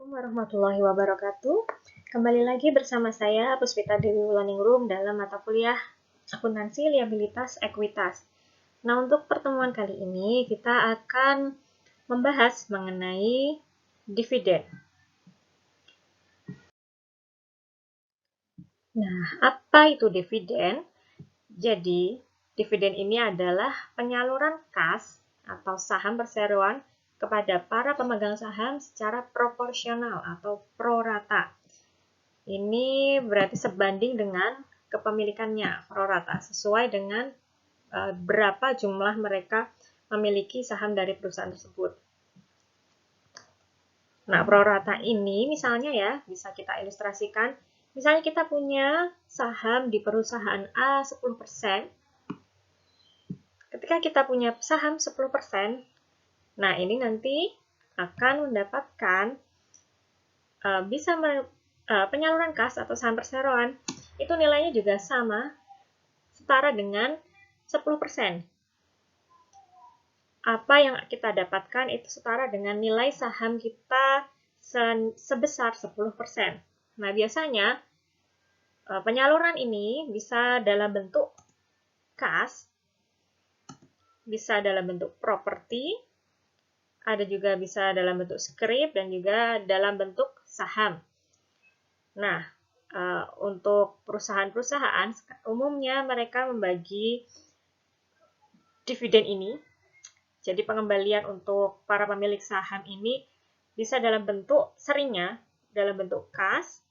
Assalamualaikum warahmatullahi wabarakatuh. Kembali lagi bersama saya, Puspita Dewi Wulaningrum dalam mata kuliah Akuntansi Liabilitas Ekuitas. Nah, untuk pertemuan kali ini kita akan membahas mengenai dividen. Nah, apa itu dividen? Jadi, dividen ini adalah penyaluran kas atau saham perseroan kepada para pemegang saham secara proporsional atau pro rata. Ini berarti sebanding dengan kepemilikannya pro rata, sesuai dengan berapa jumlah mereka memiliki saham dari perusahaan tersebut. Nah, pro rata ini misalnya ya, bisa kita ilustrasikan. Misalnya kita punya saham di perusahaan A 10%. Ketika kita punya saham 10%, nah ini nanti akan mendapatkan penyaluran kas atau saham perseroan itu nilainya juga sama, setara dengan 10%. Apa yang kita dapatkan itu setara dengan nilai saham kita sebesar 10%. Nah, biasanya penyaluran ini bisa dalam bentuk kas, bisa dalam bentuk properti, ada juga bisa dalam bentuk scrip, dan juga dalam bentuk saham. Nah, untuk perusahaan-perusahaan, umumnya mereka membagi dividen ini. Jadi pengembalian untuk para pemilik saham ini bisa dalam bentuk seringnya, dalam bentuk kas,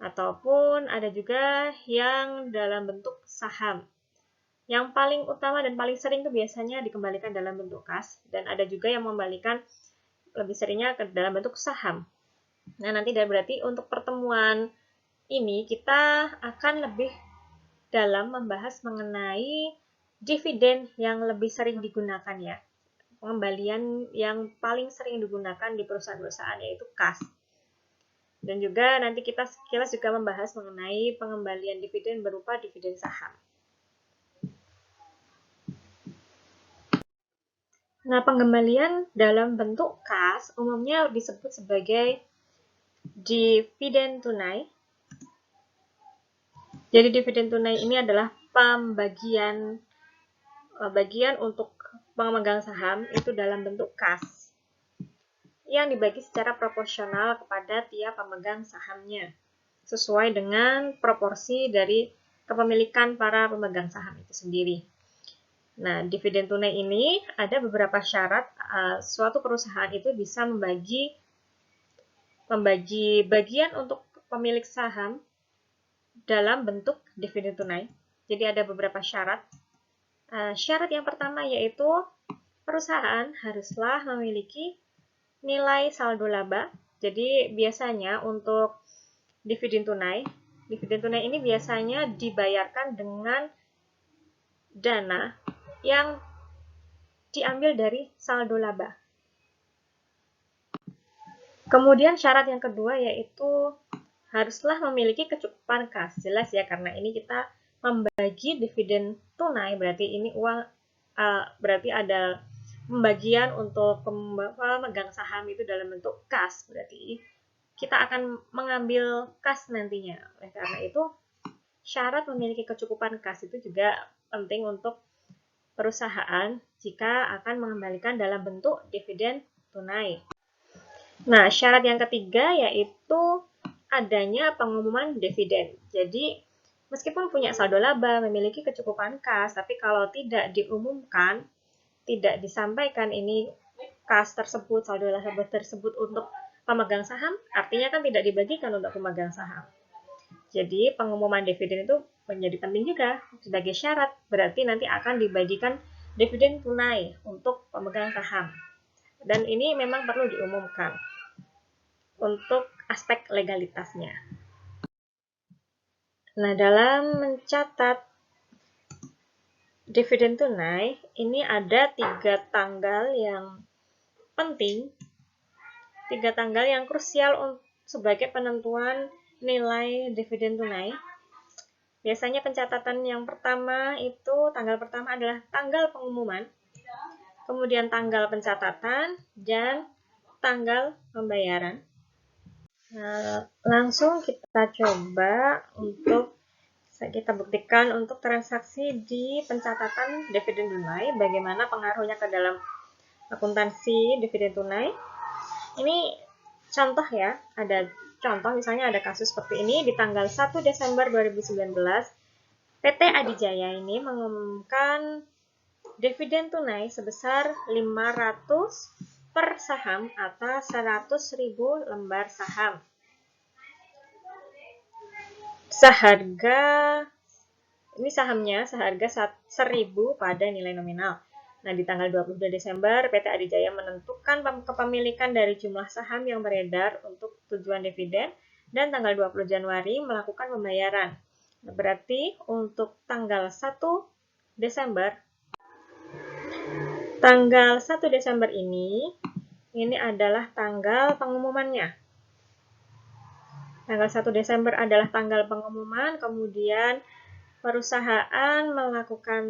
ataupun ada juga yang dalam bentuk saham. Yang paling utama dan paling sering itu biasanya dikembalikan dalam bentuk kas, dan ada juga yang membalikan lebih seringnya ke dalam bentuk saham. Nah, nanti berarti untuk pertemuan ini kita akan lebih dalam membahas mengenai dividen yang lebih sering digunakan ya. Pengembalian yang paling sering digunakan di perusahaan-perusahaan yaitu kas. Dan juga nanti kita sekilas juga membahas mengenai pengembalian dividen berupa dividen saham. Nah, pengembalian dalam bentuk kas umumnya disebut sebagai dividen tunai. Jadi dividen tunai ini adalah bagian untuk pemegang saham itu dalam bentuk kas yang dibagi secara proporsional kepada tiap pemegang sahamnya sesuai dengan proporsi dari kepemilikan para pemegang saham itu sendiri. Nah, dividen tunai ini ada beberapa syarat suatu perusahaan itu bisa membagi bagian untuk pemilik saham dalam bentuk dividen tunai. Jadi ada beberapa syarat. Syarat yang pertama yaitu perusahaan haruslah memiliki nilai saldo laba. Jadi biasanya untuk dividen tunai ini biasanya dibayarkan dengan dana yang diambil dari saldo laba. Kemudian syarat yang kedua yaitu haruslah memiliki kecukupan kas. Jelas ya, karena ini kita membagi dividen tunai, berarti ini uang, berarti ada pembagian untuk pemegang saham itu dalam bentuk kas. Berarti kita akan mengambil kas nantinya. Oleh karena itu, syarat memiliki kecukupan kas itu juga penting untuk perusahaan jika akan mengembalikan dalam bentuk dividen tunai. Nah, syarat yang ketiga yaitu adanya pengumuman dividen. Jadi, meskipun punya saldo laba, memiliki kecukupan kas, tapi kalau tidak diumumkan, tidak disampaikan ini kas tersebut, saldo laba tersebut untuk pemegang saham, artinya kan tidak dibagikan untuk pemegang saham. Jadi, pengumuman dividen itu menjadi penting juga sebagai syarat, berarti nanti akan dibagikan dividen tunai untuk pemegang saham. Dan ini memang perlu diumumkan untuk aspek legalitasnya. Nah, dalam mencatat dividen tunai, ini ada 3 tanggal yang penting, 3 tanggal yang krusial sebagai penentuan nilai dividen tunai. Biasanya pencatatan yang pertama itu, tanggal pertama adalah tanggal pengumuman, kemudian tanggal pencatatan, dan tanggal pembayaran. Nah, langsung kita coba untuk kita buktikan untuk transaksi di pencatatan dividen tunai, bagaimana pengaruhnya ke dalam akuntansi dividen tunai. Ini contoh ya, ada contoh misalnya ada kasus seperti ini di tanggal 1 Desember 2019, PT Adijaya ini mengumumkan dividen tunai sebesar 500 per saham atas 100.000 lembar saham. Seharga, ini sahamnya seharga 1.000 pada nilai nominal. Nah, di tanggal 22 Desember, PT Adijaya menentukan kepemilikan dari jumlah saham yang beredar untuk tujuan dividen, dan tanggal 20 Januari melakukan pembayaran. Nah, berarti untuk tanggal 1 Desember, ini adalah tanggal pengumumannya. Tanggal 1 Desember adalah tanggal pengumuman, kemudian perusahaan melakukan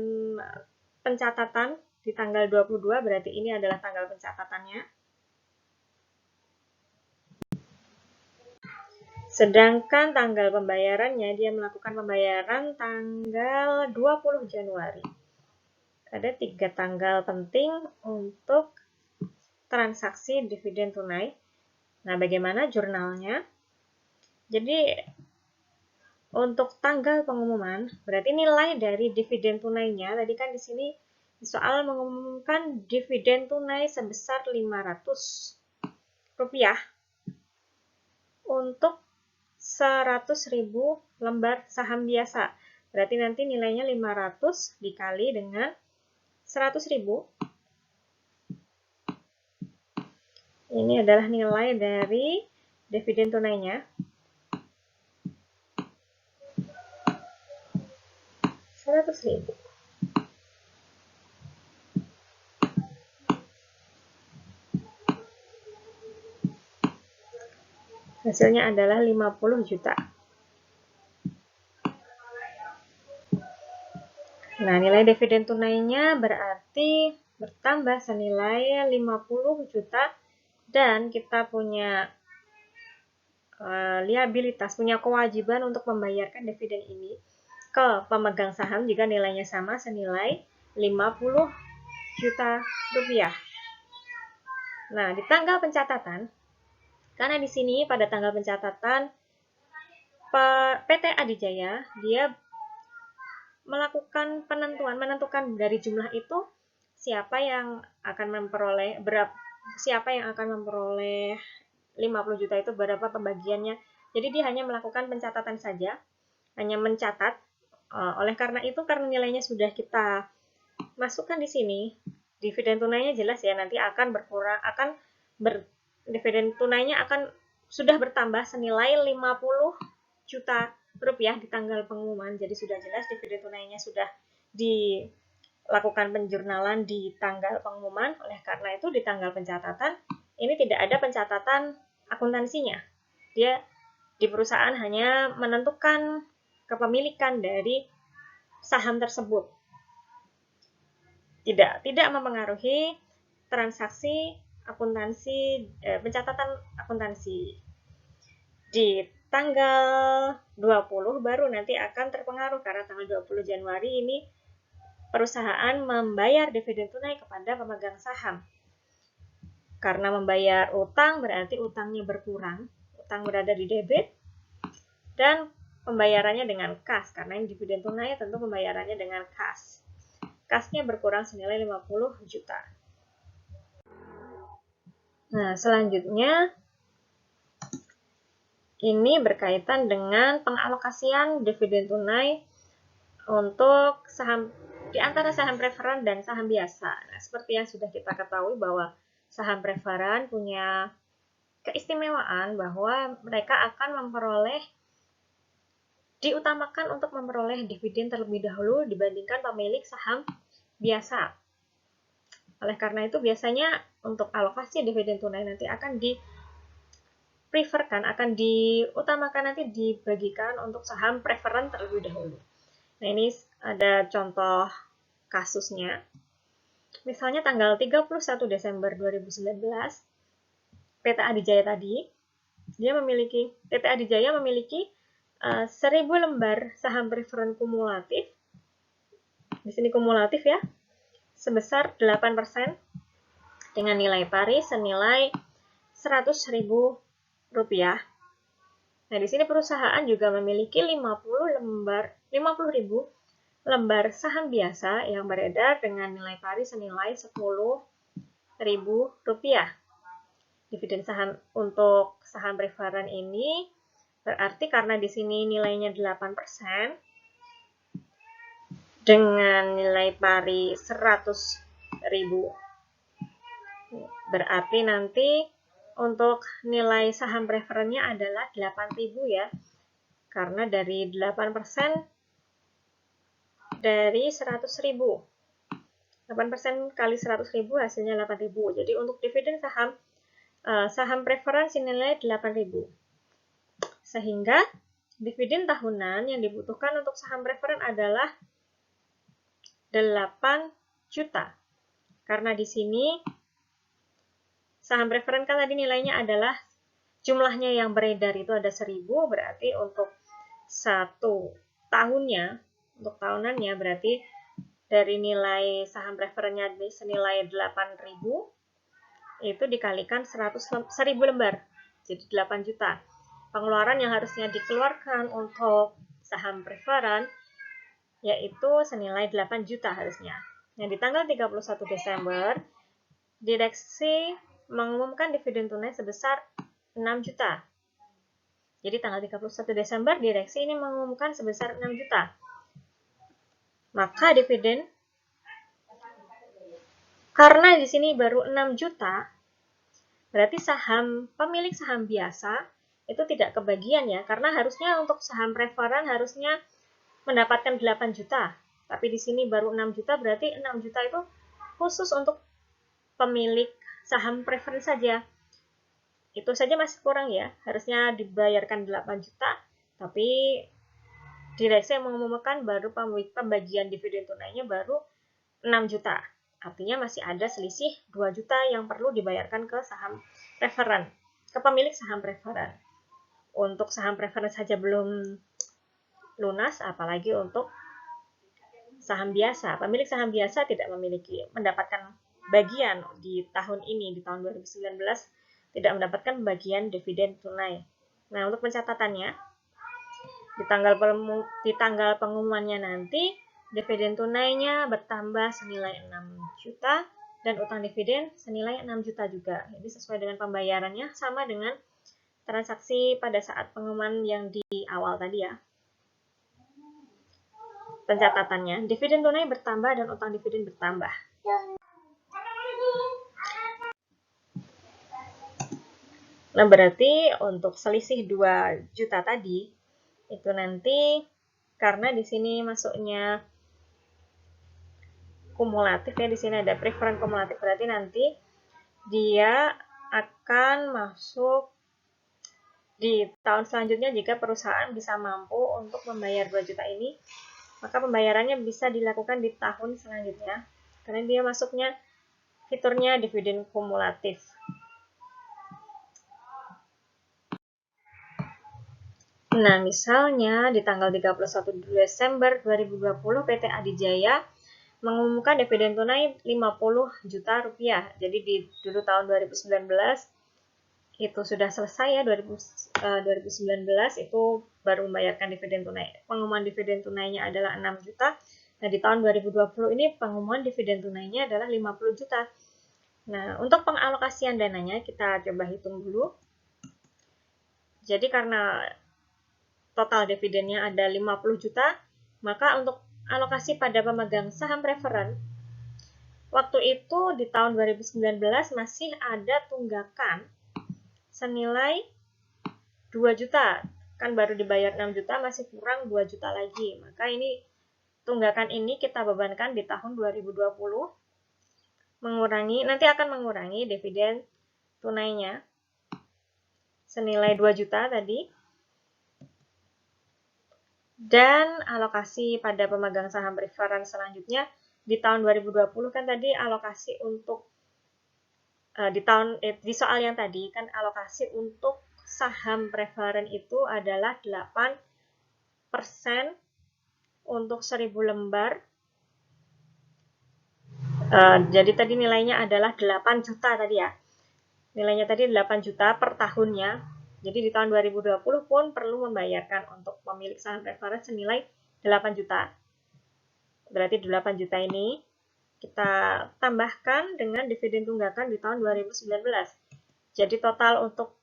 pencatatan di tanggal 22, berarti ini adalah tanggal pencatatannya. Sedangkan tanggal pembayarannya, dia melakukan pembayaran tanggal 20 Januari. Ada 3 tanggal penting untuk transaksi dividen tunai. Nah, bagaimana jurnalnya? Jadi, untuk tanggal pengumuman, berarti nilai dari dividen tunainya, tadi kan di sini soal mengumumkan dividen tunai sebesar 500 rupiah untuk 100.000 lembar saham biasa. Berarti nanti nilainya 500 dikali dengan 100.000. Ini adalah nilai dari dividen tunainya. 100.000. Hasilnya adalah 50 juta. Nah, nilai dividen tunainya berarti bertambah senilai 50 juta, dan kita punya liabilitas, punya kewajiban untuk membayarkan dividen ini ke pemegang saham jika nilainya sama senilai 50 juta rupiah. Nah, di tanggal pencatatan, karena di sini pada tanggal pencatatan PT Adijaya dia melakukan menentukan dari jumlah itu siapa yang akan memperoleh 50 juta itu, berapa pembagiannya. Jadi dia hanya melakukan pencatatan saja, hanya mencatat. Oleh karena itu, karena nilainya sudah kita masukkan di sini, dividen tunainya jelas ya, nanti akan berkurang, dividen tunainya akan sudah bertambah senilai 50 juta rupiah di tanggal pengumuman. Jadi sudah jelas dividen tunainya sudah dilakukan penjurnalan di tanggal pengumuman. Oleh karena itu, di tanggal pencatatan ini tidak ada pencatatan akuntansinya. Dia di perusahaan hanya menentukan kepemilikan dari saham tersebut. Tidak mempengaruhi transaksi akuntansi, pencatatan akuntansi. Di tanggal 20 baru nanti akan terpengaruh, karena tanggal 20 Januari ini perusahaan membayar dividen tunai kepada pemegang saham. Karena membayar utang berarti utangnya berkurang, utang berada di debit, dan pembayarannya dengan kas, karena yang dividen tunai tentu pembayarannya dengan kas. Kasnya berkurang senilai 50 juta. Nah, selanjutnya ini berkaitan dengan pengalokasian dividen tunai untuk saham di antara saham preferen dan saham biasa. Nah, seperti yang sudah kita ketahui bahwa saham preferen punya keistimewaan bahwa mereka akan diutamakan untuk memperoleh dividen terlebih dahulu dibandingkan pemilik saham biasa. Oleh karena itu, biasanya untuk alokasi dividen tunai nanti akan akan diutamakan, nanti dibagikan untuk saham preferen terlebih dahulu. Nah, ini ada contoh kasusnya. Misalnya tanggal 31 Desember 2019, PT Adijaya tadi PT Adijaya memiliki 1000 lembar saham preferen kumulatif. Di sini kumulatif ya, sebesar 8% dengan nilai pari senilai Rp100.000. Nah, di sini perusahaan juga memiliki 50.000 lembar saham biasa yang beredar dengan nilai pari senilai Rp10.000. Dividen saham untuk saham preferen ini berarti karena di sini nilainya 8% dengan nilai pari 100.000. Berarti nanti untuk nilai saham preferennya adalah 8.000 ya. Karena dari 8% dari 100.000. 8% kali 100.000 hasilnya 8.000. Jadi untuk dividen saham preferen senilai 8.000. Sehingga dividen tahunan yang dibutuhkan untuk saham preferen adalah 8 juta. Karena di sini saham preferen kan tadi nilainya adalah jumlahnya yang beredar itu ada 1.000, berarti untuk untuk tahunannya berarti dari nilai saham preferennya senilai 8.000 itu dikalikan 1.000 lembar, jadi 8 juta. Pengeluaran yang harusnya dikeluarkan untuk saham preferen yaitu senilai 8 juta harusnya. Nah, di tanggal 31 Desember, direksi mengumumkan dividen tunai sebesar 6 juta. Jadi tanggal 31 Desember, direksi ini mengumumkan sebesar 6 juta. Maka dividen, karena di sini baru 6 juta, berarti pemilik saham biasa itu tidak kebagian ya, karena harusnya untuk saham preferen harusnya mendapatkan 8 juta, tapi di sini baru 6 juta, berarti 6 juta itu khusus untuk pemilik saham preferen saja. Itu saja masih kurang ya, harusnya dibayarkan 8 juta, tapi direksi yang mengumumkan baru pembagian dividen tunainya baru 6 juta. Artinya masih ada selisih 2 juta yang perlu dibayarkan ke saham preferen, ke pemilik saham preferen. Untuk saham preferen saja belum lunas, apalagi untuk saham biasa. Pemilik saham biasa tidak mendapatkan bagian di tahun ini, di tahun 2019 tidak mendapatkan bagian dividen tunai. Nah, untuk pencatatannya di tanggal pengumumannya nanti dividen tunainya bertambah senilai 6 juta dan utang dividen senilai 6 juta juga. Jadi sesuai dengan pembayarannya sama dengan transaksi pada saat pengumuman yang di awal tadi ya. Pencatatannya, dividen tunai bertambah dan utang dividen bertambah. Nah, berarti untuk selisih 2 juta tadi, itu nanti karena di sini masuknya kumulatif ya, di sini ada preferen kumulatif, berarti nanti dia akan masuk di tahun selanjutnya jika perusahaan bisa mampu untuk membayar 2 juta ini, maka pembayarannya bisa dilakukan di tahun selanjutnya karena dia masuknya fiturnya dividen kumulatif. Nah, misalnya di tanggal 31 Desember 2020 PT Adijaya mengumumkan dividen tunai 50 juta rupiah. Jadi dulu tahun 2019 itu sudah selesai ya, 2019 itu baru membayarkan dividen tunai. Pengumuman dividen tunainya adalah 6 juta. Nah, di tahun 2020 ini pengumuman dividen tunainya adalah 50 juta. Nah, untuk pengalokasian dananya kita coba hitung dulu. Jadi karena total dividennya ada 50 juta, maka untuk alokasi pada pemegang saham preferen, waktu itu di tahun 2019 masih ada tunggakan senilai 2 juta. Kan baru dibayar 6 juta, masih kurang 2 juta lagi. Maka ini tunggakan ini kita bebankan di tahun 2020, nanti akan mengurangi dividen tunainya senilai 2 juta tadi. Dan alokasi pada pemegang saham preferen selanjutnya di tahun 2020 kan tadi alokasi untuk di soal yang tadi kan alokasi untuk saham preferen itu adalah 8% untuk 1000 lembar. Jadi tadi nilainya adalah 8 juta tadi ya. Nilainya tadi 8 juta per tahunnya. Jadi di tahun 2020 pun perlu membayarkan untuk pemilik saham preferen senilai 8 juta. Berarti 8 juta ini kita tambahkan dengan dividen tunggakan di tahun 2019. Jadi total untuk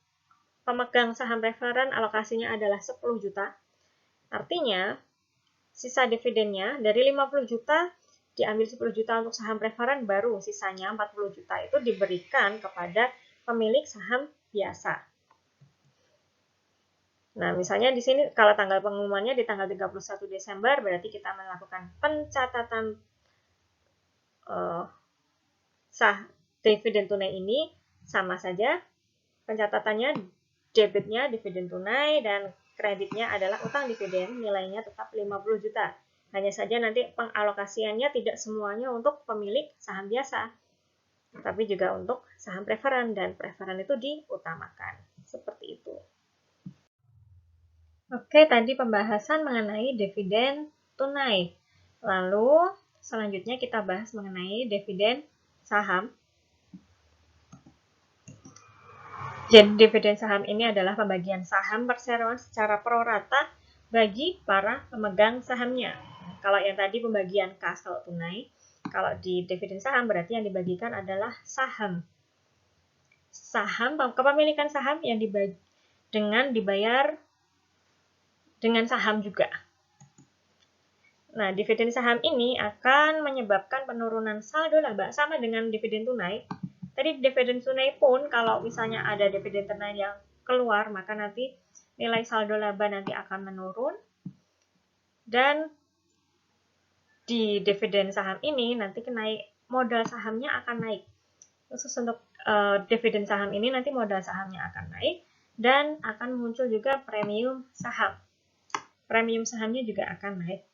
pemegang saham preferen alokasinya adalah 10 juta. Artinya, sisa dividennya dari 50 juta diambil 10 juta untuk saham preferen, baru sisanya 40 juta itu diberikan kepada pemilik saham biasa. Nah, misalnya di sini kalau tanggal pengumumannya di tanggal 31 Desember, berarti kita melakukan pencatatan dividen tunai ini sama saja. Pencatatannya debitnya dividen tunai dan kreditnya adalah utang dividen, nilainya tetap 50 juta. Hanya saja nanti pengalokasiannya tidak semuanya untuk pemilik saham biasa, tapi juga untuk saham preferen, dan preferen itu diutamakan. Seperti itu. Oke, tadi pembahasan mengenai dividen tunai. Lalu selanjutnya kita bahas mengenai dividen saham. Jadi dividen saham ini adalah pembagian saham perseroan secara prorata bagi para pemegang sahamnya. Kalau yang tadi pembagian kas kalau tunai, kalau di dividen saham berarti yang dibagikan adalah saham. Kepemilikan saham yang dengan dibayar dengan saham juga. Nah, dividen saham ini akan menyebabkan penurunan saldo laba sama dengan dividen tunai. Tadi dividen tunai pun kalau misalnya ada dividen tunai yang keluar, maka nanti nilai saldo laba nanti akan menurun. Dan di dividen saham ini nanti modal sahamnya akan naik. Khusus untuk dividen saham ini nanti modal sahamnya akan naik dan akan muncul juga premium saham. Premium sahamnya juga akan naik.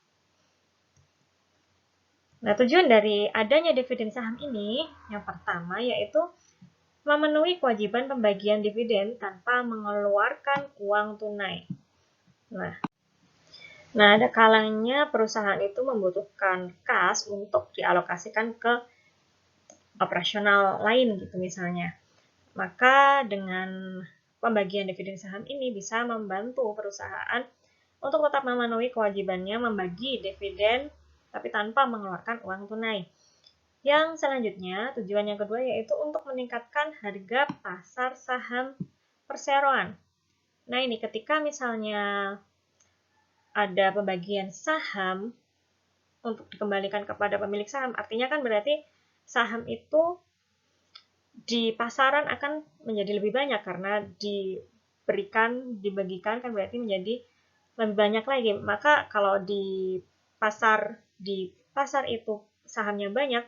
Nah, tujuan dari adanya dividen saham ini yang pertama yaitu memenuhi kewajiban pembagian dividen tanpa mengeluarkan uang tunai. Nah, ada kalanya perusahaan itu membutuhkan kas untuk dialokasikan ke operasional lain gitu misalnya. Maka dengan pembagian dividen saham ini bisa membantu perusahaan untuk tetap memenuhi kewajibannya membagi dividen tapi tanpa mengeluarkan uang tunai. Yang selanjutnya, tujuan yang kedua yaitu untuk meningkatkan harga pasar saham perseroan. Nah, ini ketika misalnya ada pembagian saham untuk dikembalikan kepada pemilik saham, artinya kan berarti saham itu di pasaran akan menjadi lebih banyak karena dibagikan kan berarti menjadi lebih banyak lagi. Maka kalau di pasar itu sahamnya banyak,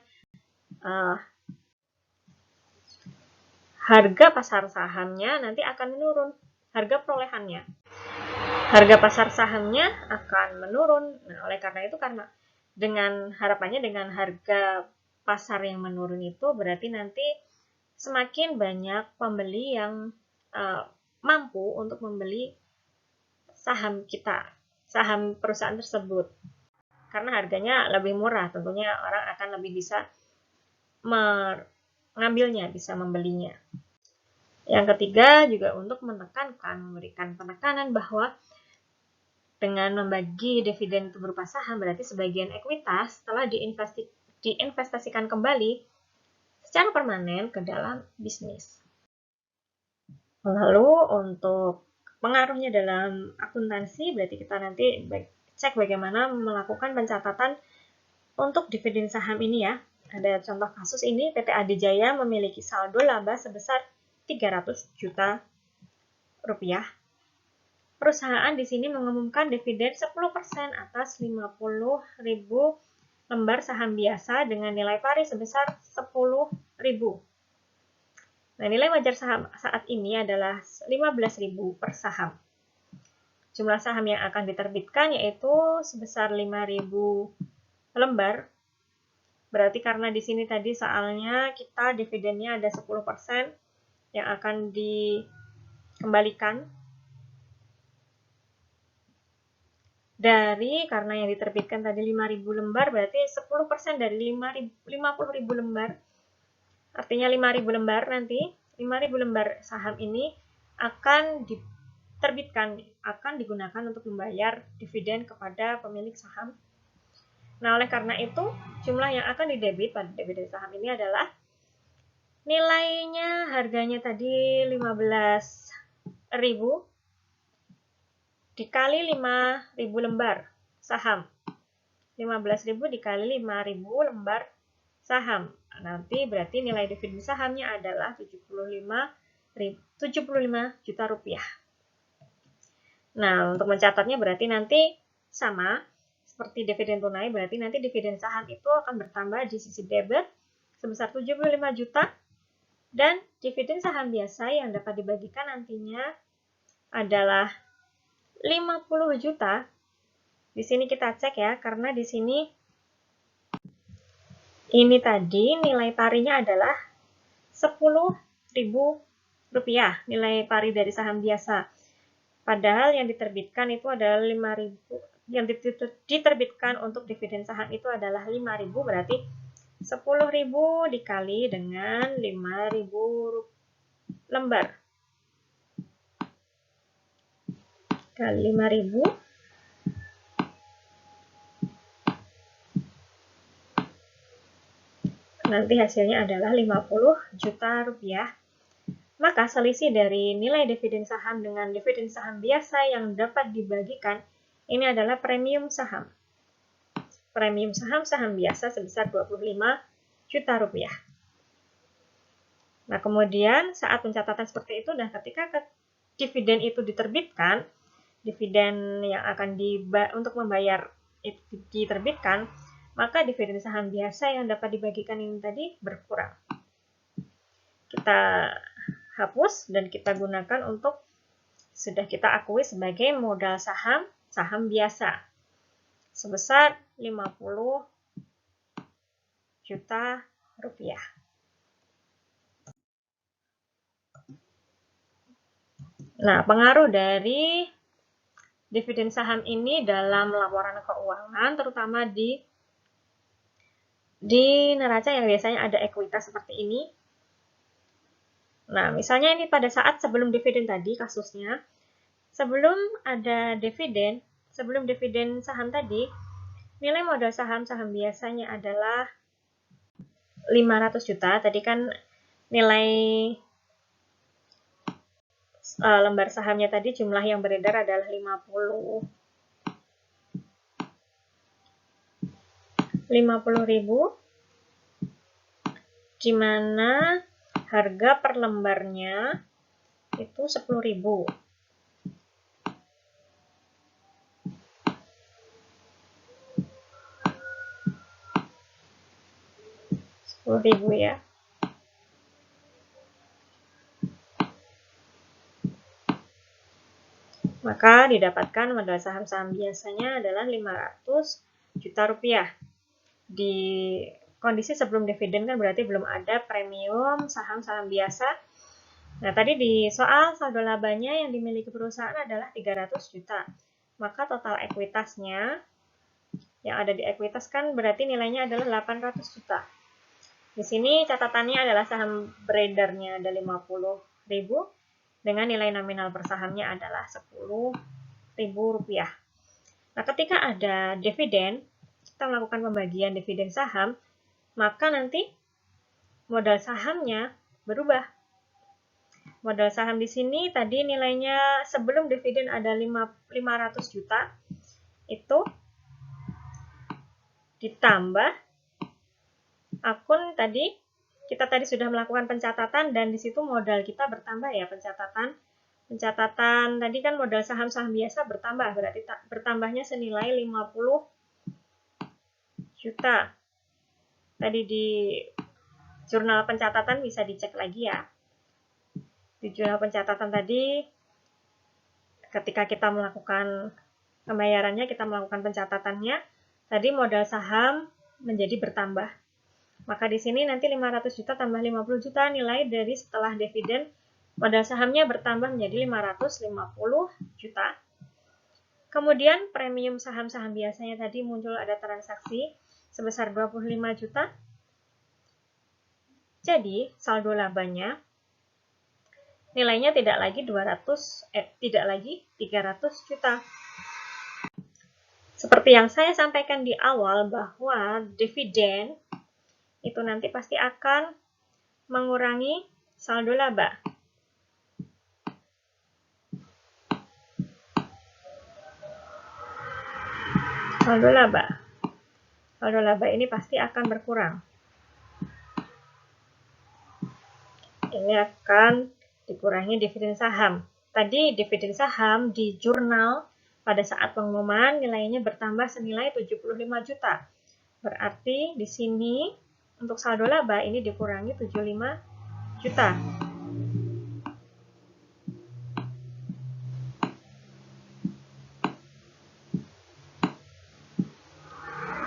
harga pasar sahamnya nanti akan menurun, harga perolehannya. Harga pasar sahamnya akan menurun. Nah, oleh karena itu, karena harapannya dengan harga pasar yang menurun itu berarti nanti semakin banyak pembeli yang mampu untuk membeli saham perusahaan tersebut. Karena harganya lebih murah, tentunya orang akan lebih bisa mengambilnya, bisa membelinya. Yang ketiga juga untuk memberikan penekanan bahwa dengan membagi dividen itu berupa saham, berarti sebagian ekuitas telah diinvestasikan kembali secara permanen ke dalam bisnis. Lalu untuk pengaruhnya dalam akuntansi, berarti kita nanti cek bagaimana melakukan pencatatan untuk dividen saham ini ya. Ada contoh kasus ini, PT Adijaya memiliki saldo laba sebesar 300 juta rupiah. Perusahaan di sini mengumumkan dividen 10% atas 50.000 lembar saham biasa dengan nilai pari sebesar 10.000. Nah, nilai wajar saham saat ini adalah 15.000 per saham. Jumlah saham yang akan diterbitkan yaitu sebesar 5.000 lembar. Berarti karena di sini tadi soalnya kita dividennya ada 10% yang akan kembalikan dari, karena yang diterbitkan tadi 5.000 lembar, berarti 10% dari 50.000 lembar, artinya 5.000 lembar, nanti 5.000 lembar saham ini akan diterbitkan, akan digunakan untuk membayar dividen kepada pemilik saham. Nah, oleh karena itu, jumlah yang akan didebit pada dividen saham ini adalah nilainya, harganya tadi 15.000 dikali 5.000 lembar saham. 15.000 dikali 5.000 lembar saham. Nanti berarti nilai dividen sahamnya adalah 75 juta rupiah. Nah, untuk mencatatnya berarti nanti sama seperti dividen tunai, berarti nanti dividen saham itu akan bertambah di sisi debit sebesar 75 juta, dan dividen saham biasa yang dapat dibagikan nantinya adalah 50 juta. Di sini kita cek ya, karena di sini ini tadi nilai parinya adalah 10.000 rupiah, nilai pari dari saham biasa. Padahal yang diterbitkan itu adalah 5.000, yang diterbitkan untuk dividen saham itu adalah 5.000, berarti 10.000 dikali dengan 5.000 lembar. Kali 5.000 nanti hasilnya adalah 50 juta rupiah. Maka selisih dari nilai dividen saham dengan dividen saham biasa yang dapat dibagikan ini adalah premium saham. Premium saham biasa sebesar 25 juta rupiah. Nah, kemudian saat pencatatan seperti itu dan ketika dividen itu diterbitkan, dividen yang akan untuk membayar itu diterbitkan, maka dividen saham biasa yang dapat dibagikan ini tadi berkurang. Kita hapus dan kita gunakan untuk sudah kita akui sebagai modal saham biasa sebesar 50 juta rupiah. Nah, pengaruh dari dividen saham ini dalam laporan keuangan, terutama di neraca yang biasanya ada ekuitas seperti ini. Nah, misalnya ini pada saat sebelum dividen tadi kasusnya, sebelum ada dividen, sebelum dividen saham tadi, nilai modal saham biasanya adalah 500 juta. Tadi kan nilai lembar sahamnya tadi jumlah yang beredar adalah 50.000, di mana harga per lembarnya itu 10.000. Ya. Maka didapatkan modal saham biasanya adalah 500 juta rupiah. Di kondisi sebelum dividen kan berarti belum ada premium saham biasa. Nah, tadi di soal saldo labanya yang dimiliki perusahaan adalah 300 juta. Maka total ekuitasnya yang ada di ekuitas kan berarti nilainya adalah 800 juta. Di sini catatannya adalah saham beredarnya ada 50.000 dengan nilai nominal per sahamnya adalah 10.000 rupiah. Nah, ketika ada dividen, kita melakukan pembagian dividen saham, maka nanti modal sahamnya berubah. Modal saham di sini tadi nilainya sebelum dividen ada 500 juta, itu ditambah akun tadi, kita tadi sudah melakukan pencatatan dan di situ modal kita bertambah ya, pencatatan tadi kan modal saham biasa bertambah, berarti bertambahnya senilai 50 juta. Tadi di jurnal pencatatan bisa dicek lagi ya. Di jurnal pencatatan tadi ketika kita melakukan pembayarannya, kita melakukan pencatatannya, tadi modal saham menjadi bertambah. Maka di sini nanti 500 juta tambah 50 juta nilai dari setelah dividen Modal sahamnya bertambah menjadi 550 juta. Kemudian premium saham-saham biasanya tadi muncul ada transaksi sebesar 25 juta. Jadi saldo labanya nilainya tidak lagi 300 juta. Seperti yang saya sampaikan di awal bahwa dividen itu nanti pasti akan mengurangi saldo laba. Saldo laba ini pasti akan berkurang. Ini akan dikurangi dividen saham. Tadi dividen saham di jurnal pada saat pengumuman nilainya bertambah senilai 75 juta. Berarti di sini untuk saldo laba ini dikurangi 75 juta.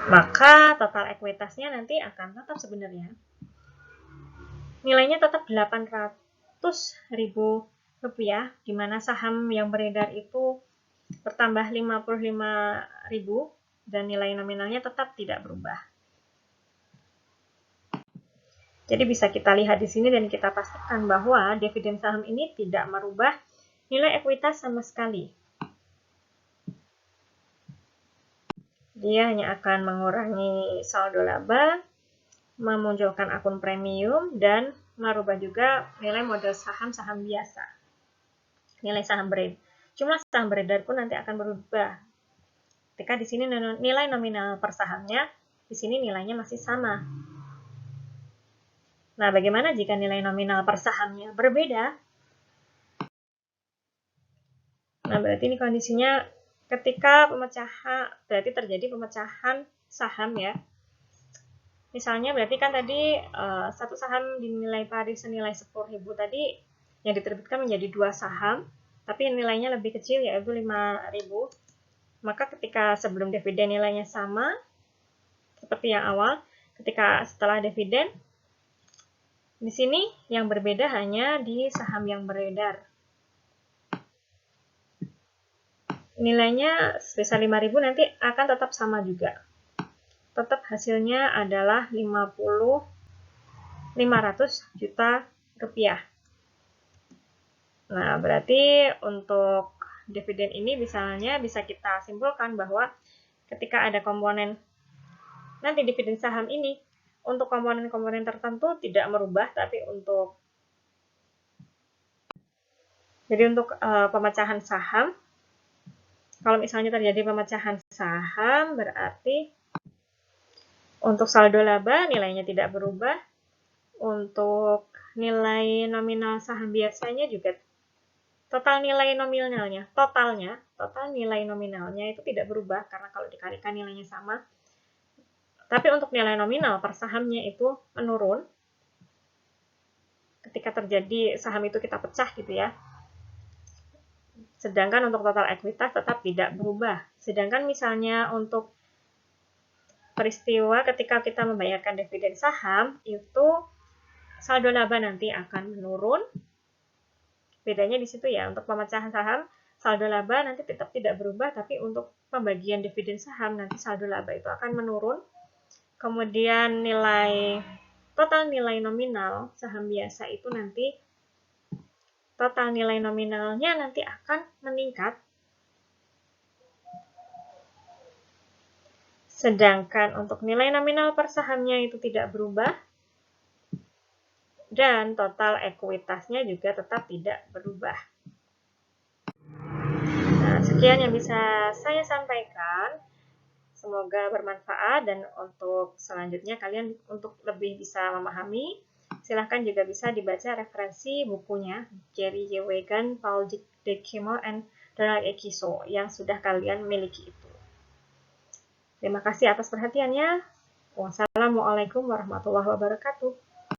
Maka total ekuitasnya nanti akan tetap sebenarnya nilainya tetap 800.000 rupiah, di mana saham yang beredar itu bertambah 55.000 dan nilai nominalnya tetap tidak berubah. Jadi bisa kita lihat di sini dan kita pastikan bahwa dividen saham ini tidak merubah nilai ekuitas sama sekali. Dia hanya akan mengurangi saldo laba, memunculkan akun premium, dan merubah juga nilai modal saham-saham biasa. Nilai saham beredar. Jumlah saham beredar pun nanti akan berubah. Ketika di sini nilai nominal per sahamnya, di sini nilainya masih sama. Nah, bagaimana jika nilai nominal per sahamnya berbeda? Nah, berarti ini kondisinya ketika pemecahan, berarti terjadi pemecahan saham ya. Misalnya berarti kan tadi satu saham dinilai pari senilai 10.000 tadi yang diterbitkan menjadi 2 saham, tapi nilainya lebih kecil yaitu 5.000. Maka ketika sebelum dividen nilainya sama seperti yang awal, ketika setelah dividen di sini yang berbeda hanya di saham yang beredar. Nilainya sebesar 5.000 nanti akan tetap sama juga. Tetap hasilnya adalah 500 juta rupiah. Nah, berarti untuk dividen ini misalnya bisa kita simpulkan bahwa ketika ada komponen nanti dividen saham ini untuk komponen-komponen tertentu tidak merubah, tapi untuk pemecahan saham, kalau misalnya terjadi pemecahan saham berarti untuk saldo laba nilainya tidak berubah, untuk nilai nominal saham biasanya juga total nilai nominalnya, total nilai nominalnya itu tidak berubah karena kalau dikalikan nilainya sama. Tapi untuk nilai nominal per sahamnya itu menurun ketika terjadi saham itu kita pecah gitu ya. Sedangkan untuk total ekuitas tetap tidak berubah. Sedangkan misalnya untuk peristiwa ketika kita membayarkan dividen saham itu saldo laba nanti akan menurun. Bedanya di situ ya, untuk pemecahan saham saldo laba nanti tetap tidak berubah, tapi untuk pembagian dividen saham nanti saldo laba itu akan menurun. Kemudian total nilai nominal saham biasa itu nanti total nilai nominalnya nanti akan meningkat. Sedangkan untuk nilai nominal per sahamnya itu tidak berubah. Dan total ekuitasnya juga tetap tidak berubah. Nah, sekian yang bisa saya sampaikan. Semoga bermanfaat dan untuk selanjutnya kalian untuk lebih bisa memahami, silahkan juga bisa dibaca referensi bukunya Jerry J. Wegan, Paul D. Kimmel, and Donald E. Kiso yang sudah kalian miliki itu. Terima kasih atas perhatiannya. Wassalamualaikum warahmatullahi wabarakatuh.